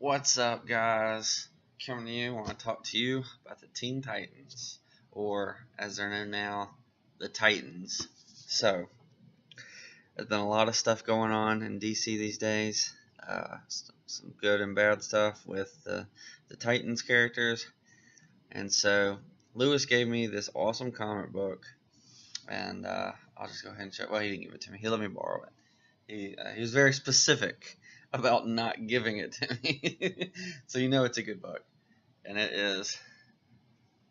What's up, guys? Coming to you, I want to talk to you about the Teen Titans, or as they're known now, the Titans. So, there's been a lot of stuff going on in DC these days. Some good and bad stuff with the Titans characters. And so, Lewis gave me this awesome comic book, and I'll just go ahead and show. Well, he didn't give it to me. He let me borrow it. He was very specific about not giving it to me, so you know it's a good book. And it is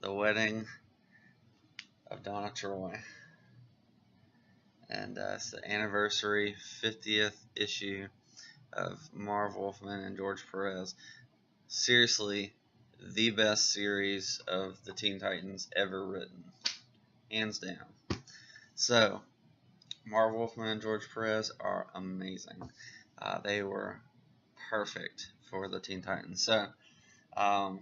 The Wedding of Donna Troy, and it's the anniversary 50th issue of Marv Wolfman and George Perez. Seriously, the best series of the Teen Titans ever written, hands down. So, Marv Wolfman and George Perez are amazing. They were perfect for the Teen Titans. So, so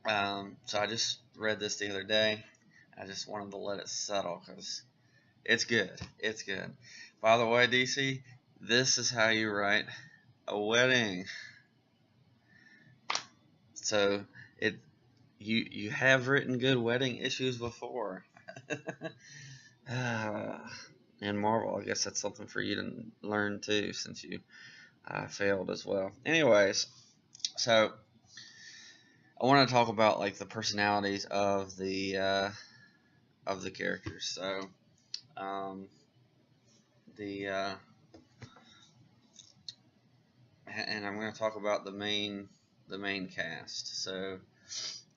I just read this the other day. I just wanted to let it settle because it's good. It's good. By the way, DC, this is how you write a wedding. So you have written good wedding issues before. And Marvel, I guess that's something for you to learn too, since you failed as well. Anyways, so I want to talk about like the personalities of the characters. So and I'm going to talk about the main cast. So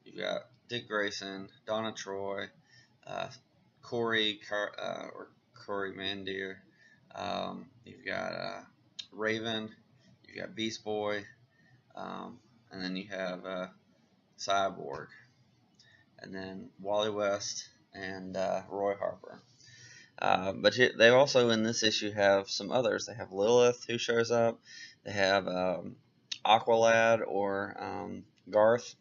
you've got Dick Grayson, Donna Troy, Corey Mandir. You've got Raven. You've got Beast Boy, and then you have Cyborg, and then Wally West and Roy Harper. But they also in this issue have some others. They have Lilith who shows up. They have Aqualad or Garth,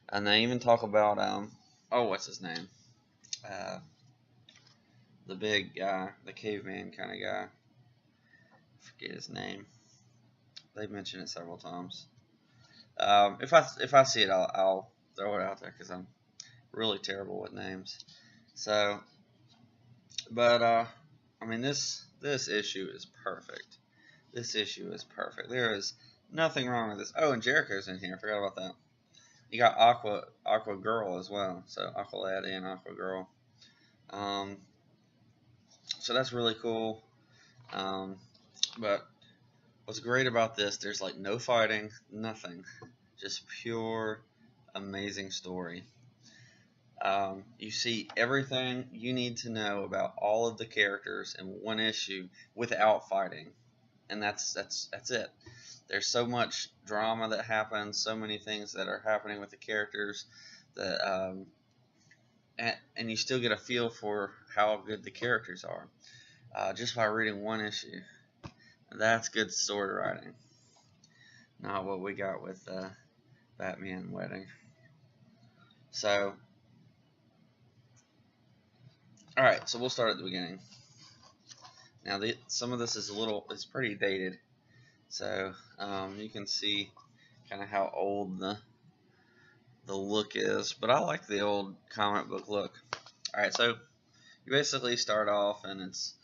and they even talk about what's his name? The big guy, the caveman kind of guy. I forget his name. They mention it several times. If I see it, I'll throw it out there because I'm really terrible with names. So, but I mean this issue is perfect. This issue is perfect. There is nothing wrong with this. Oh, and Jericho's in here. I forgot about that. You got Aqua Girl as well. So Aqualad and Aqua Girl. So that's really cool. But what's great about this, there's like no fighting, nothing. Just pure, amazing story. You see everything you need to know about all of the characters in one issue without fighting. And that's it. There's so much drama that happens, so many things that are happening with the characters that and you still get a feel for how good the characters are just by reading one issue. That's good story writing. Not what we got with Batman Wedding. So, alright, so we'll start at the beginning. Now, some of this is it's pretty dated. So, you can see kind of how old the look is. But I like the old comic book look. Alright, so you basically start off and it's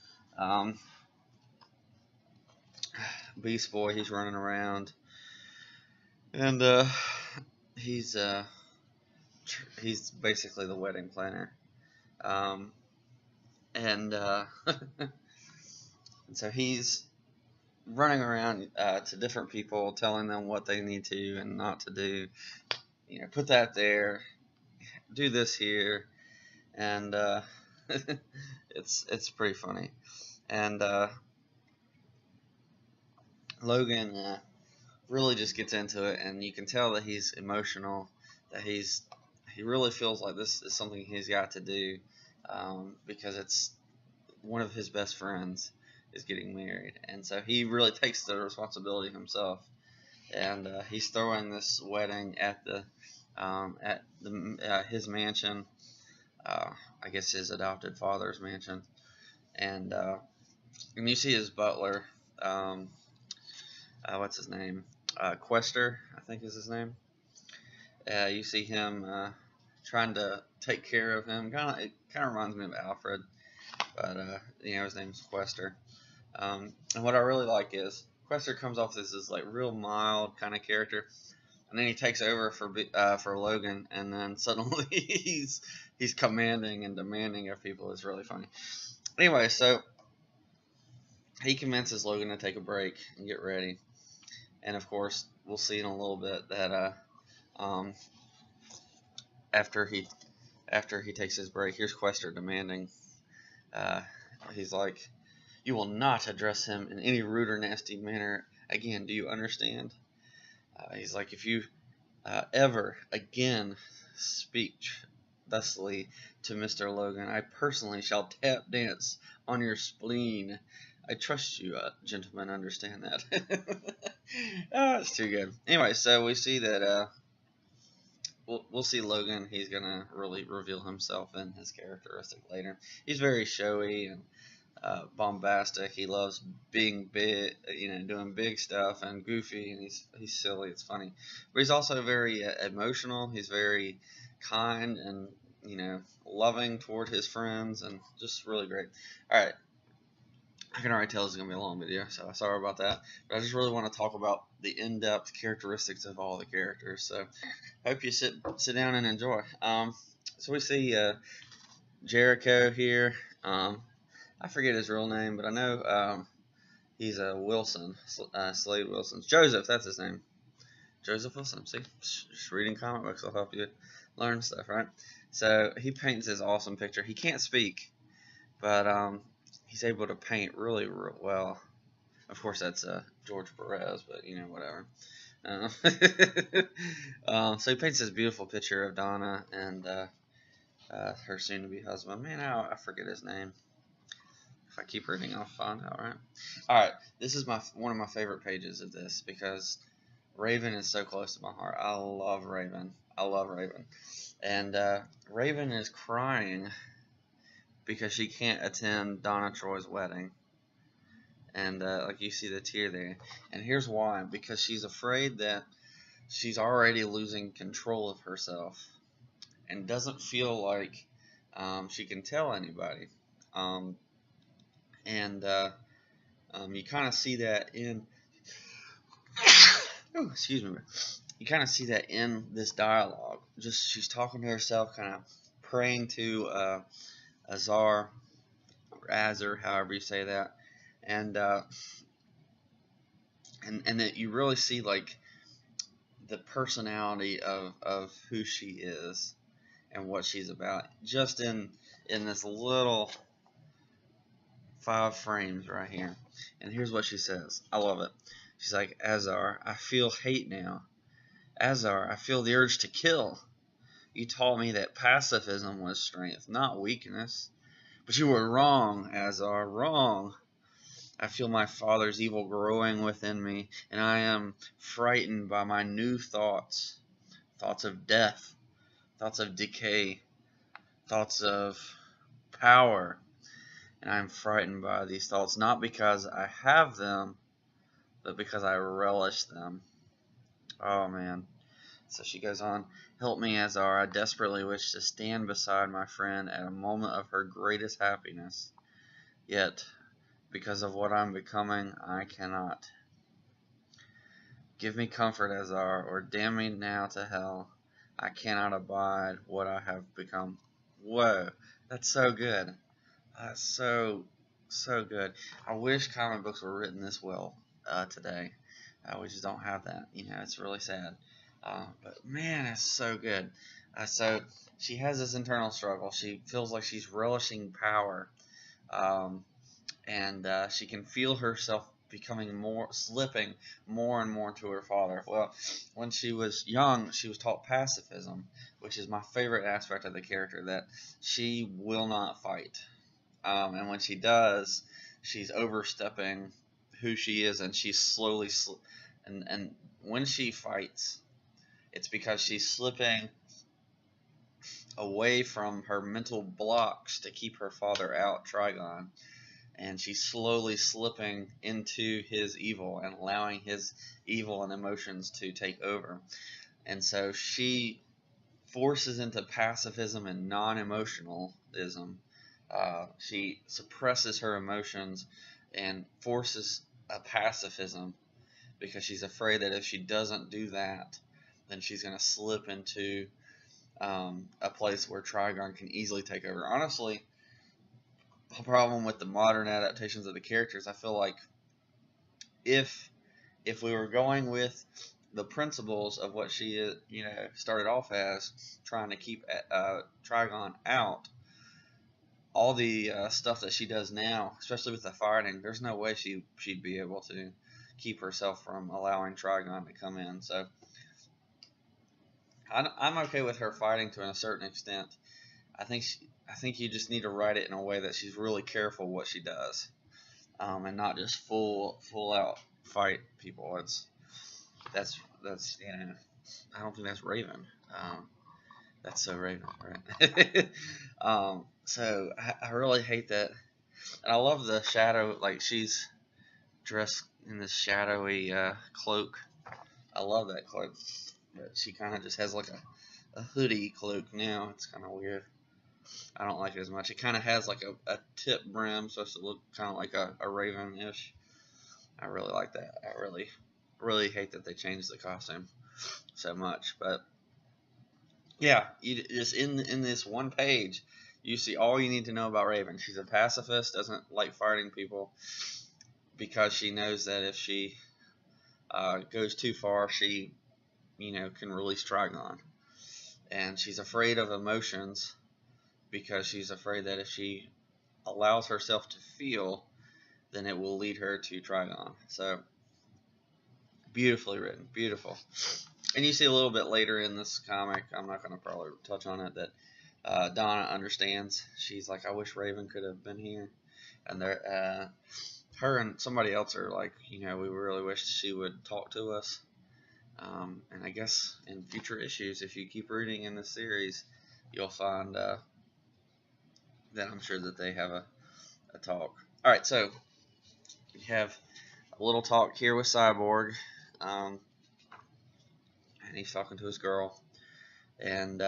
Beast Boy, he's running around. And he's basically the wedding planner. And so he's running around to different people, telling them what they need to and not to do. You know, put that there, do this here, and it's pretty funny. And Logan really just gets into it, and you can tell that he's emotional, that he really feels like this is something he's got to do because it's one of his best friends is getting married, and so he really takes the responsibility himself, and he's throwing this wedding at his mansion, I guess his adopted father's mansion, and you see his butler. what's his name? Quester, I think is his name. You see him trying to take care of him. It kind of reminds me of Alfred, but his name's Quester. And what I really like is Quester comes off as this like real mild kind of character, and then he takes over for Logan, and then suddenly he's commanding and demanding of people. It's really funny. Anyway, so he convinces Logan to take a break and get ready, and of course we'll see in a little bit that after he takes his break, here's Quester demanding. He's like, "You will not address him in any rude or nasty manner again. Do you understand?" He's like, "If you ever again speak thusly to Mr. Logan, I personally shall tap dance on your spleen. I trust you, gentlemen, understand that." It's too good. Anyway, so we see that we'll see Logan. He's gonna really reveal himself and his characteristic later. He's very showy and bombastic. He loves being big, doing big stuff, and goofy, and he's silly. It's funny, but he's also very emotional. He's very kind and loving toward his friends, and just really great. All right, I can already tell this is gonna be a long video, so sorry about that. But I just really want to talk about the in-depth characteristics of all the characters. So I hope you sit down and enjoy. So we see Jericho here. I forget his real name, but I know he's a Wilson, Slade Wilson. Joseph, that's his name. Joseph Wilson. See, just reading comic books will help you learn stuff, right? So he paints his awesome picture. He can't speak, but he's able to paint really well. Of course, that's George Perez, but whatever. So he paints this beautiful picture of Donna and her soon-to-be husband. Man, I forget his name. If I keep reading, I'll find out, right? All right, this is one of my favorite pages of this because Raven is so close to my heart. I love Raven. And Raven is crying because she can't attend Donna Troy's wedding. And like you see the tear there. And here's why. Because she's afraid that she's already losing control of herself and doesn't feel like she can tell anybody. You kind of see that in excuse me. You kind of see that in this dialogue. Just she's talking to herself, kind of praying to Azar, or Azar, however you say that, and that you really see like the personality of who she is and what she's about, just in this little 5 frames right here. And here's what she says. I love it. She's like, "Azar, I feel hate now. Azar, I feel the urge to kill. You taught me that pacifism was strength, not weakness. But you were wrong, Azar, wrong. I feel my father's evil growing within me, and I am frightened by my new thoughts. Thoughts of death, thoughts of decay, thoughts of power. And I am frightened by these thoughts, not because I have them, but because I relish them." Oh, man. So she goes on, "Help me, Azar. I desperately wish to stand beside my friend at a moment of her greatest happiness. Yet, because of what I'm becoming, I cannot. Give me comfort, Azar, or damn me now to hell. I cannot abide what I have become." Whoa, that's so good. That's so good. I wish comic books were written this well today. We just don't have that. It's really sad. But man, it's so good. So she has this internal struggle. She feels like she's relishing power, and she can feel herself slipping more and more to her father. Well, when she was young, she was taught pacifism, which is my favorite aspect of the character, that she will not fight. And when she does, she's overstepping who she is, and she's slowly and when she fights, it's because she's slipping away from her mental blocks to keep her father out, Trigon. and she's slowly slipping into his evil and allowing his evil and emotions to take over. And so she forces into pacifism and non-emotionalism. She suppresses her emotions and forces a pacifism because she's afraid that if she doesn't do that, then she's going to slip into a place where Trigon can easily take over. Honestly, the problem with the modern adaptations of the characters, I feel like if we were going with the principles of what she started off as, trying to keep Trigon out, all the stuff that she does now, especially with the fighting, there's no way she'd be able to keep herself from allowing Trigon to come in. So I'm okay with her fighting to a certain extent. I think you just need to write it in a way that she's really careful what she does, and not just full out fight people. That's I don't think that's Raven. That's so Raven, right? So I really hate that, and I love the shadow. Like, she's dressed in this shadowy cloak. I love that cloak, but she kind of just has like a hoodie cloak now. It's kind of weird. I don't like it as much. It kind of has like a tip brim, so to look kind of like a Raven-ish. I really like that. I really hate that they changed the costume so much. But yeah, you just in this one page, you see all you need to know about Raven. She's a pacifist, doesn't like fighting people because she knows that if she goes too far, she can release Trigon. And she's afraid of emotions because she's afraid that if she allows herself to feel, then it will lead her to Trigon. So, beautifully written, beautiful. And you see a little bit later in this comic, I'm not going to probably touch on it, that Donna understands. She's like, I wish Raven could have been here. And her and somebody else are like, we really wish she would talk to us. And I guess in future issues, if you keep reading in this series, you'll find that I'm sure that they have a talk. Alright, so we have a little talk here with Cyborg, and he's talking to his girl, and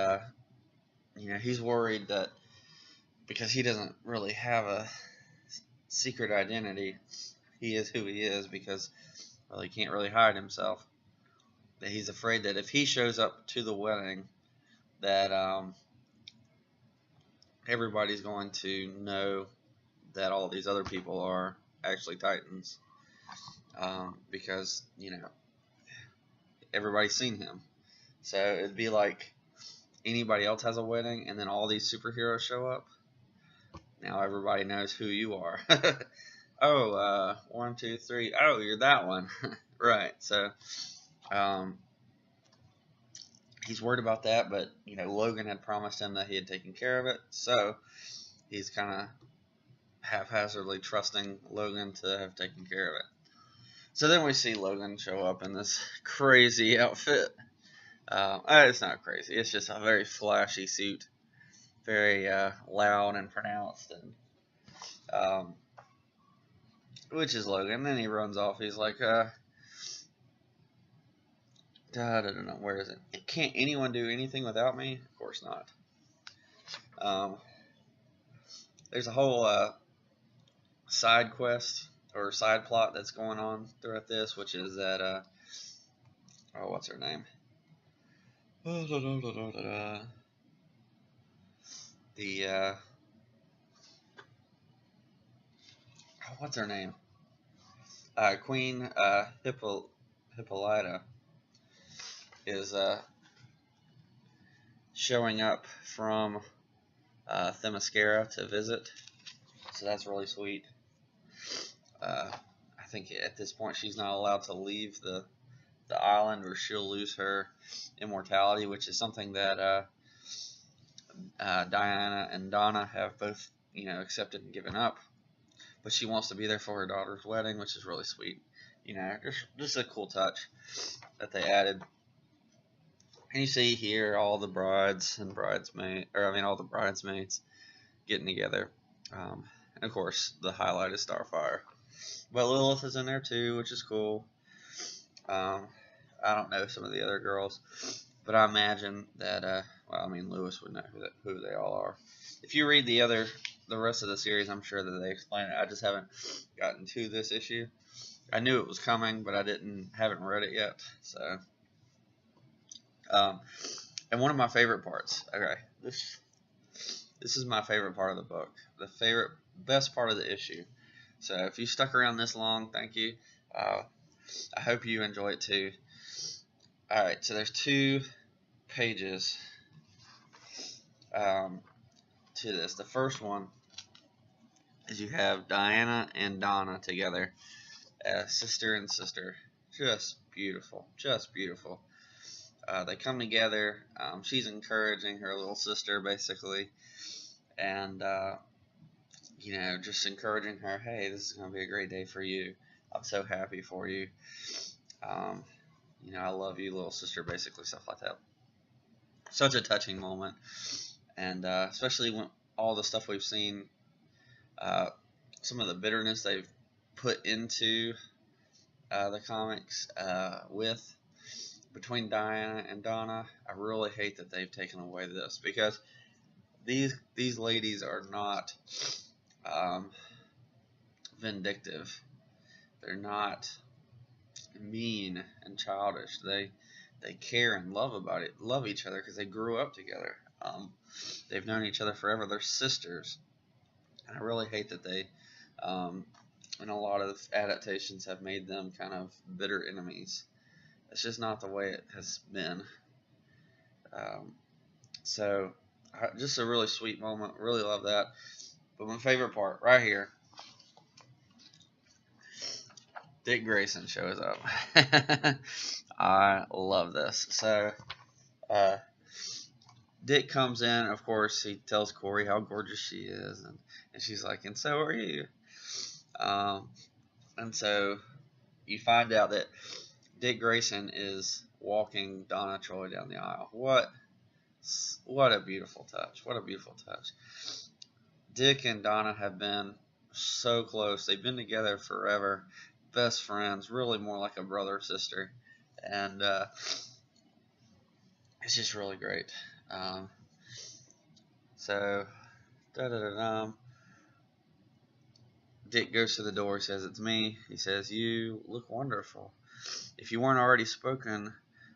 he's worried that because he doesn't really have a secret identity, he is who he is because, well, he can't really hide himself. That he's afraid that if he shows up to the wedding, that everybody's going to know that all these other people are actually Titans, because everybody's seen him. So it'd be like anybody else has a wedding, and then all these superheroes show up. Now everybody knows who you are. Oh, 1, 2, 3. Oh, you're that one, right? So, he's worried about that, but Logan had promised him that he had taken care of it, so he's kind of haphazardly trusting Logan to have taken care of it. So then we see Logan show up in this crazy outfit. It's not crazy. It's just a very flashy suit, very loud and pronounced, and which is Logan. Then he runs off. He's like, where is it? Can't anyone do anything without me? Of course not. There's a whole side quest or side plot that's going on throughout this, which is that what's her name? What's her name? Queen Hippolyta is showing up from Themyscira to visit, so that's really sweet. I think at this point she's not allowed to leave the island, or she'll lose her immortality, which is something that Diana and Donna have both accepted and given up. But she wants to be there for her daughter's wedding, which is really sweet. Just a cool touch that they added. And you see here all the bridesmaids getting together. And of course, the highlight is Starfire. But Lilith is in there too, which is cool. I don't know some of the other girls, but I imagine that, well, I mean, Lewis would know who they all are. If you read the rest of the series, I'm sure that they explain it. I just haven't gotten to this issue. I knew it was coming, but I haven't read it yet. So, and one of my favorite parts. Okay, this is my favorite part of the book. The best part of the issue. So if you stuck around this long, thank you. I hope you enjoy it too. All right, so there's 2 pages to this. The first one is you have Diana and Donna together, sister and sister. Just beautiful, just beautiful. They come together. She's encouraging her little sister, basically, and just encouraging her. Hey, this is gonna be a great day for you. I'm so happy for you. I love you, little sister. Basically, stuff like that. Such a touching moment, and especially when all the stuff we've seen, some of the bitterness they've put into the comics between Diana and Donna. I really hate that they've taken away this, because these ladies are not vindictive. They're not mean and childish. They care and love each other, because they grew up together. They've known each other forever. They're sisters, and I really hate that they, in a lot of adaptations, have made them kind of bitter enemies. It's just not the way it has been. So, just a really sweet moment. Really love that. But my favorite part, right here, Dick Grayson shows up. I love this. So, Dick comes in. Of course, he tells Corey how gorgeous she is, and she's like, and so are you. And so you find out that Dick Grayson is walking Donna Troy down the aisle. What a beautiful touch. What a beautiful touch. Dick and Donna have been so close. They've been together forever. Best friends, really more like a brother or sister. And it's just really great. So, Dick goes to the door. He says, it's me. He says, you look wonderful. If you weren't already spoken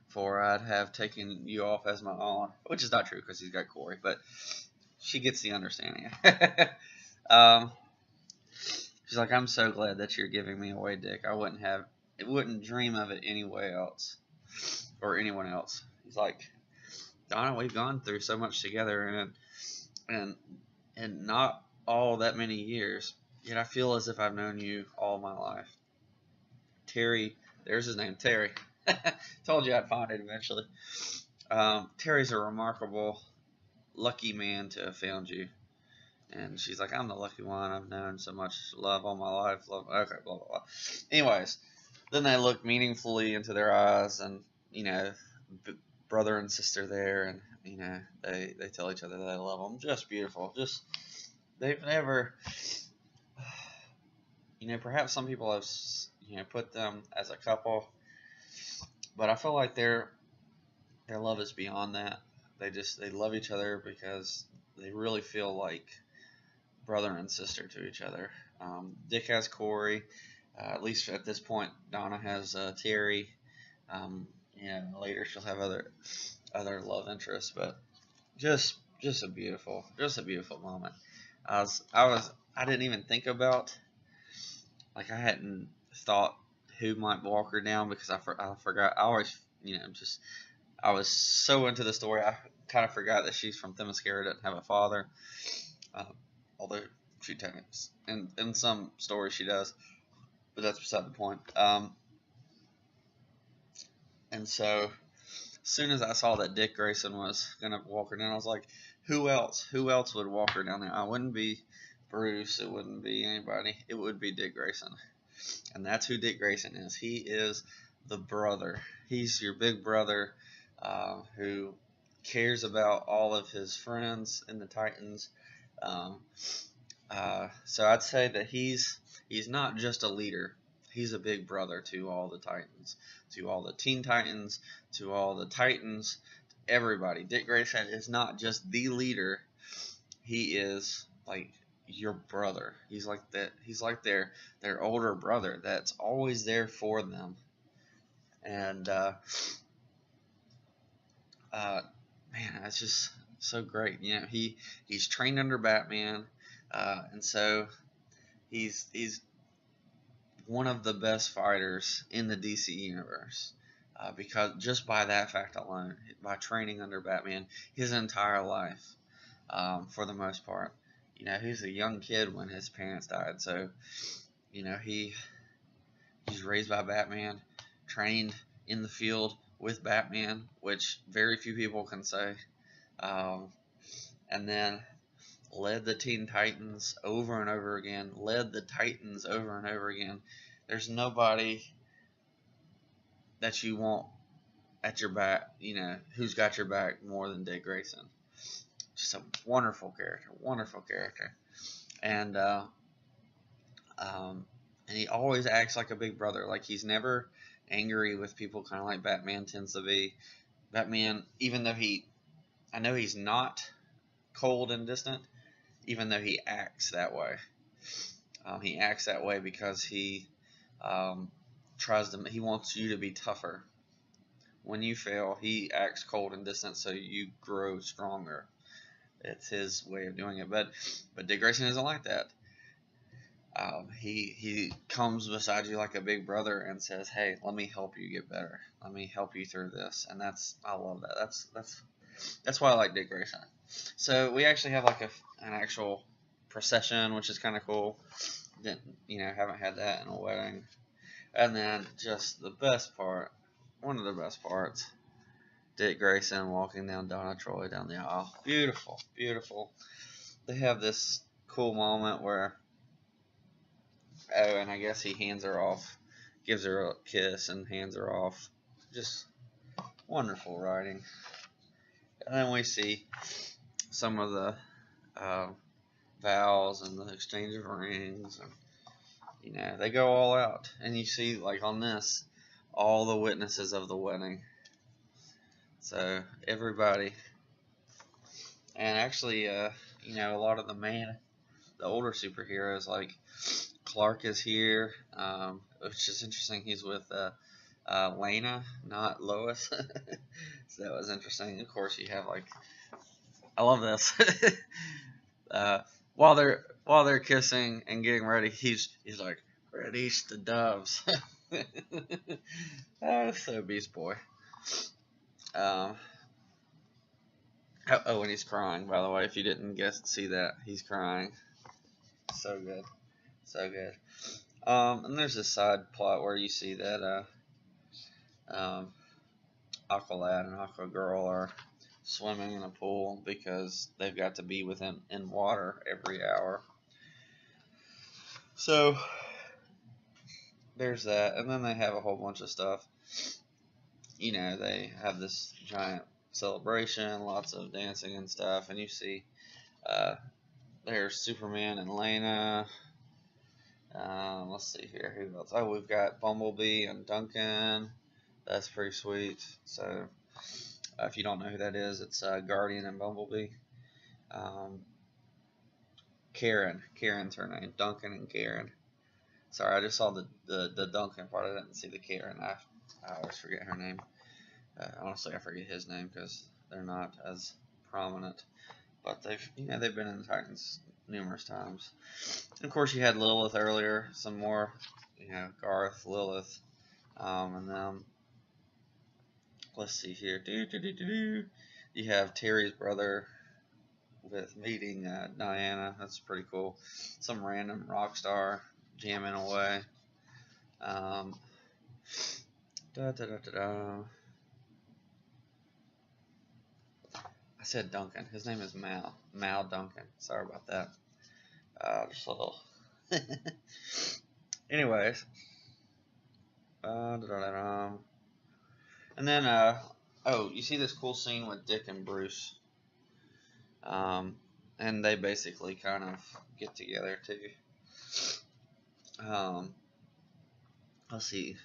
for, I'd have taken you off as my own. Which is not true, because he's got Corey, but she gets the understanding. She's like, I'm so glad that you're giving me away, Dick. I wouldn't dream of it anyway else, or anyone else. He's like, Donna, we've gone through so much together, and not all that many years, yet I feel as if I've known you all my life. Terry, there's his name, Terry. Told you I'd find it eventually. Terry's a remarkable, lucky man to have found you. And she's like, I'm the lucky one. I've known so much love all my life. Okay, blah, blah, blah. Anyways, then they look meaningfully into their eyes, and, brother and sister there, and, they tell each other they love them. Just beautiful. Just, they've never, perhaps some people have, put them as a couple, but I feel like their love is beyond that. They love each other because they really feel like brother and sister to each other. Dick has Corey. At least at this point, Donna has Terry. Later she'll have other love interests, but just a beautiful moment. I didn't even think about, I hadn't thought who might walk her down, because I forgot. I always, I was so into the story, I kind of forgot that she's from Themyscira, doesn't have a father. Although she technically, in some stories she does, but that's beside the point. And so, as soon as I saw that Dick Grayson was gonna walk her down, I was like, who else? Who else would walk her down there? It wouldn't be Bruce. It wouldn't be anybody. It would be Dick Grayson. And that's who Dick Grayson is. He is the brother. He's your big brother, who cares about all of his friends in the Titans. So I'd say that he's not just a leader. He's a big brother to all the Titans, to all the Teen Titans, to all the Titans, everybody. Dick Grayson is not just the leader. He is like your brother. He's like that. He's like their older brother that's always there for them. And man, that's just so great. You know, he's trained under Batman, and so he's one of the best fighters in the DC universe. Because just by that fact alone, by training under Batman his entire life, for the most part, you know, he's a young kid when his parents died. So, you know, he's raised by Batman, trained in the field with Batman, which very few people can say, um, and then led the Teen Titans over and over again, led the Titans over and over again. There's nobody that you want at your back, you know, who's got your back more than Dick Grayson. Just a wonderful character, and and he always acts like a big brother. Like he's never angry with people, kind of like Batman tends to be. Batman, even though I know he's not cold and distant, even though he acts that way. He acts that way because he he wants you to be tougher. When you fail, he acts cold and distant so you grow stronger. It's his way of doing it. But Dick Grayson isn't like that. He comes beside you like a big brother and says, "Hey, let me help you get better. Let me help you through this." And I love that. That's why I like Dick Grayson. So we actually have like an actual procession, which is kind of cool. Haven't had that in a wedding. And then just the best part, one of the best parts, Dick Grayson walking down Donna Troy down the aisle. Beautiful, beautiful. They have this cool moment where, and I guess he hands her off, gives her a kiss and hands her off. Just wonderful writing. And then we see some of the vows and the exchange of rings, and they go all out. And you see, like on this, all the witnesses of the wedding. So everybody, and actually, a lot of the older superheroes, like Clark is here, which is interesting. He's with Lena, not Lois. So that was interesting. Of course, you have I love this. While they're kissing and getting ready, he's like, "Release the doves." So Beast Boy. And he's crying, by the way. If you didn't see that, he's crying. So good, so good. And there's this side plot where you see that Aqualad and Aquagirl are swimming in a pool because they've got to be in water every hour. So there's that, and then they have a whole bunch of stuff. They have this giant celebration, lots of dancing and stuff, and you see there's Superman and Lena. Let's see here, who else? Oh, we've got Bumblebee and Duncan. That's pretty sweet. So if you don't know who that is, it's Guardian and Bumblebee. Karen's her name. Duncan and Karen. Sorry, I just saw the Duncan part. I didn't see the Karen. I always forget her name. Honestly, I forget his name because they're not as prominent. But they've been in the Titans numerous times. And of course, you had Lilith earlier. Some more, Garth, Lilith, and then let's see here. You have Terry's brother with meeting Diana. That's pretty cool. Some random rock star jamming away. I said Duncan. His name is Mal. Mal Duncan. Sorry about that. Just a little. Anyways. And then, you see this cool scene with Dick and Bruce. And and they basically kind of get together too. Let's see.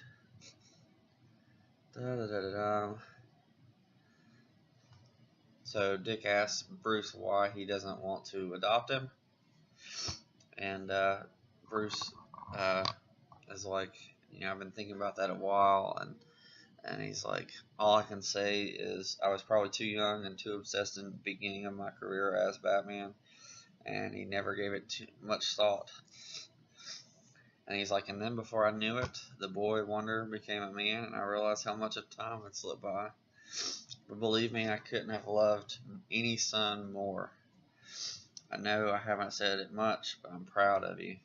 So Dick asks Bruce why he doesn't want to adopt him, and Bruce is like, I've been thinking about that a while, and he's like, all I can say is I was probably too young and too obsessed in the beginning of my career as Batman, and he never gave it too much thought. And he's like, and then before I knew it, the boy wonder became a man, and I realized how much of time had slipped by. But believe me, I couldn't have loved any son more. I know I haven't said it much, but I'm proud of you.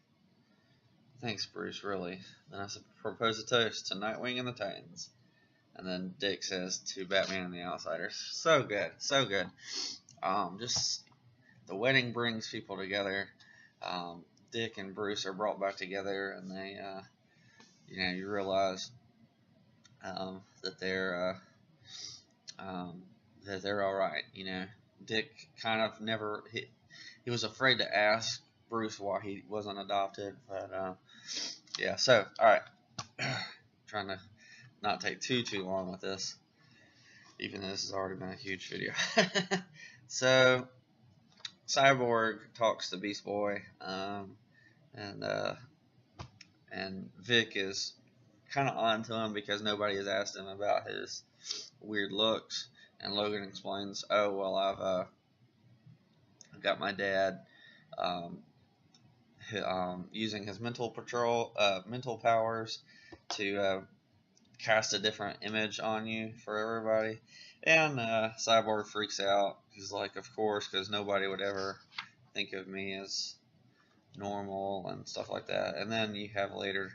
Thanks, Bruce, really. Then I propose a toast to Nightwing and the Titans. And then Dick says to Batman and the Outsiders. So good, so good. Just the wedding brings people together. Dick and Bruce are brought back together, and they, you realize that they're all right. Dick kind of never he was afraid to ask Bruce why he wasn't adopted, but yeah. So all right, trying to not take too long with this, even though this has already been a huge video. So Cyborg talks to Beast Boy, and Vic is kind of on to him because nobody has asked him about his weird looks, and Logan explains, oh well, I've got my dad using his mental powers to cast a different image on you for everybody. And Cyborg freaks out. He's like, of course, because nobody would ever think of me as normal and stuff like that. And then you have later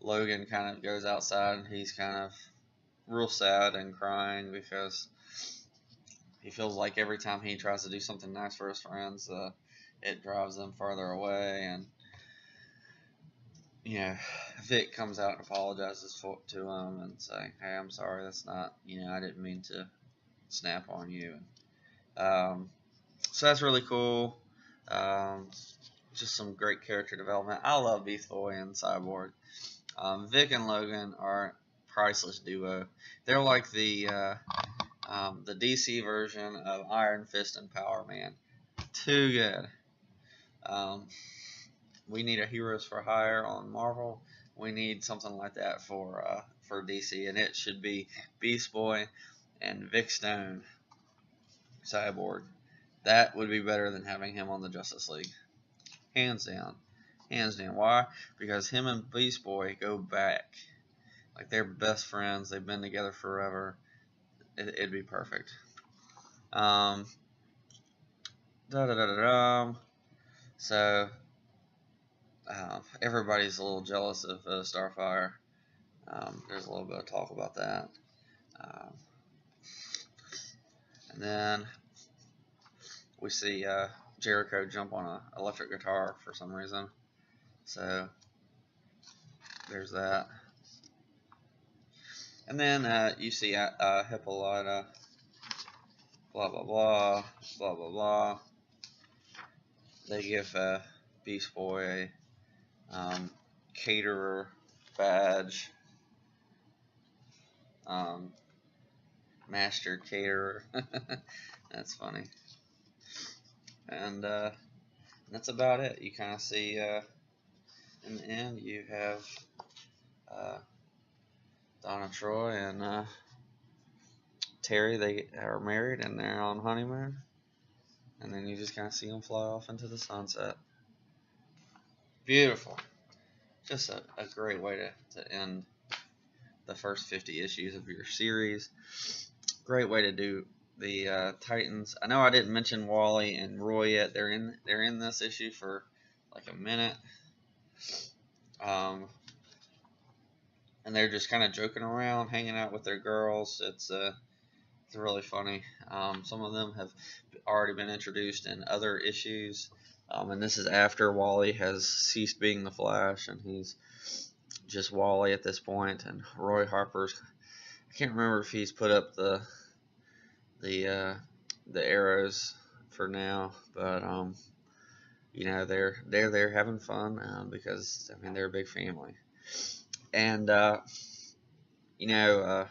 Logan kind of goes outside, and he's kind of real sad and crying because he feels like every time he tries to do something nice for his friends, it drives them farther away. And Vic comes out and apologizes to him and saying, hey, I'm sorry, that's not, I didn't mean to snap on you. So that's really cool. Just some great character development. I love Beast Boy and Cyborg. Vic and Logan are a priceless duo. They're like the DC version of Iron Fist and Power Man. Too good. We need a Heroes for Hire on Marvel. We need something like that for DC, and it should be Beast Boy and Vic Stone, Cyborg. That would be better than having him on the Justice League. Hands down. Hands down. Why? Because him and Beast Boy go back. Like, they're best friends. They've been together forever. It'd be perfect. So, everybody's a little jealous of Starfire. There's a little bit of talk about that. And then we see Jericho jump on an electric guitar for some reason. So there's that. And then you see Hippolyta, blah, blah, blah, blah, blah, blah. They give Beast Boy a caterer badge. Master caterer. That's funny. And that's about it. You kind of see in the end you have Donna Troy and Terry. They are married and they're on honeymoon. And then you just kind of see them fly off into the sunset. Beautiful. Just a great way to end the first 50 issues of your series. Great way to do the Titans. I know I didn't mention Wally and Roy yet. They're in this issue for like a minute. And they're just kind of joking around, hanging out with their girls. It's really funny. Some of them have already been introduced in other issues, and this is after Wally has ceased being the Flash, and he's just Wally at this point. And Roy Harper's, I can't remember if he's put up the arrows for now, but you know, they're there having fun, because I mean they're a big family, and you know,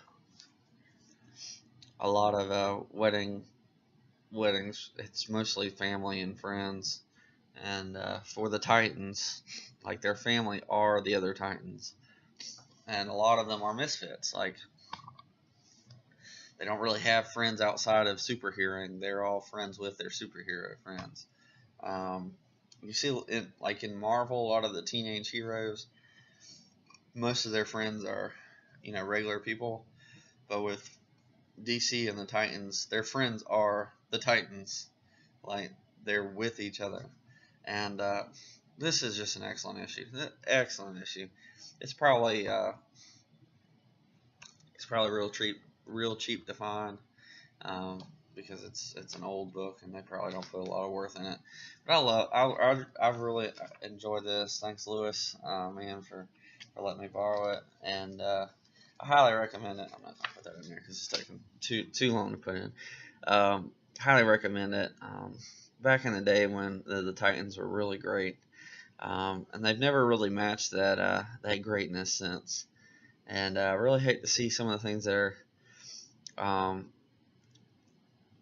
a lot of weddings, it's mostly family and friends, and for the Titans, like their family are the other Titans, and a lot of them are misfits. Like they don't really have friends outside of superheroing. They're all friends with their superhero friends. Um, you see, like in Marvel, a lot of the teenage heroes, most of their friends are, you know, regular people. But with DC and the Titans, their friends are the Titans. Like they're with each other, and this is just an excellent issue. Excellent issue. It's probably real cheap to find, because it's an old book and they probably don't put a lot of worth in it. But I've really enjoyed this. Thanks, Lewis, man, for letting me borrow it, and I highly recommend it. I'm not gonna put that in there because it's taking too long to put in. Highly recommend it. Back in the day when the Titans were really great, and they've never really matched that greatness since. And I really hate to see some of the things that are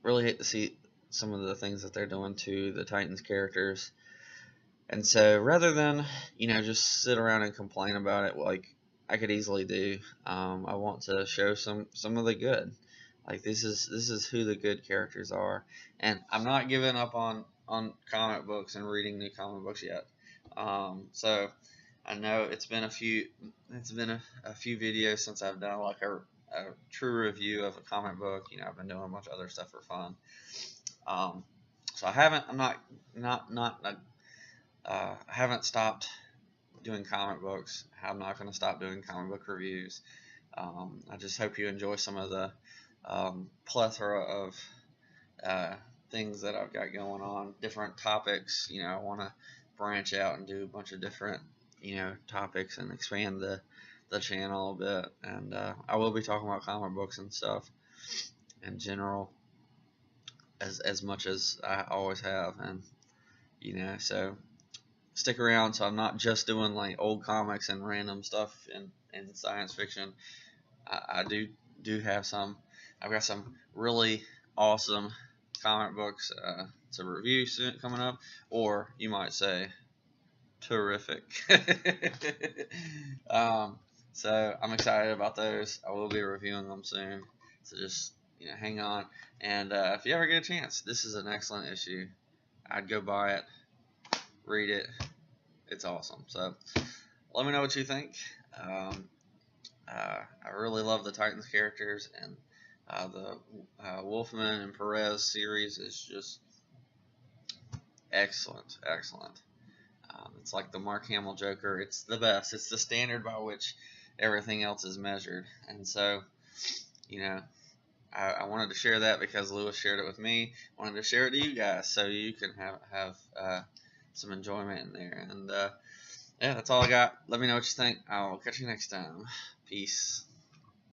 really hate to see some of the things that they're doing to the Titans characters. And so rather than, you know, just sit around and complain about it like I could easily do, I want to show some of the good. Like this is who the good characters are. And I'm not giving up on comic books and reading new comic books yet. So I know it's been a few videos since I've done like a true review of a comic book. You know, I've been doing a bunch of other stuff for fun. So I haven't stopped doing comic books. I'm not going to stop doing comic book reviews. I just hope you enjoy some of the plethora of things that I've got going on, different topics. You know, I want to branch out and do a bunch of different, you know, topics and expand the channel a bit. And I will be talking about comic books and stuff in general as much as I always have. And you know, so stick around. So I'm not just doing like old comics and random stuff in science fiction. I do have some. I've got some really awesome comic books to review soon coming up, or you might say terrific. So I'm excited about those. I will be reviewing them soon. So just, you know, hang on. And if you ever get a chance, this is an excellent issue. I'd go buy it, read it. It's awesome. So let me know what you think. I really love the Titans characters, and the Wolfman and Perez series is just excellent. It's like the Mark Hamill Joker. It's the best. It's the standard by which everything else is measured. And so, you know, I wanted to share that because Lewis shared it with me. I wanted to share it to you guys so you can have some enjoyment in there. And yeah, that's all I got. Let me know what you think. I'll catch you next time. Peace.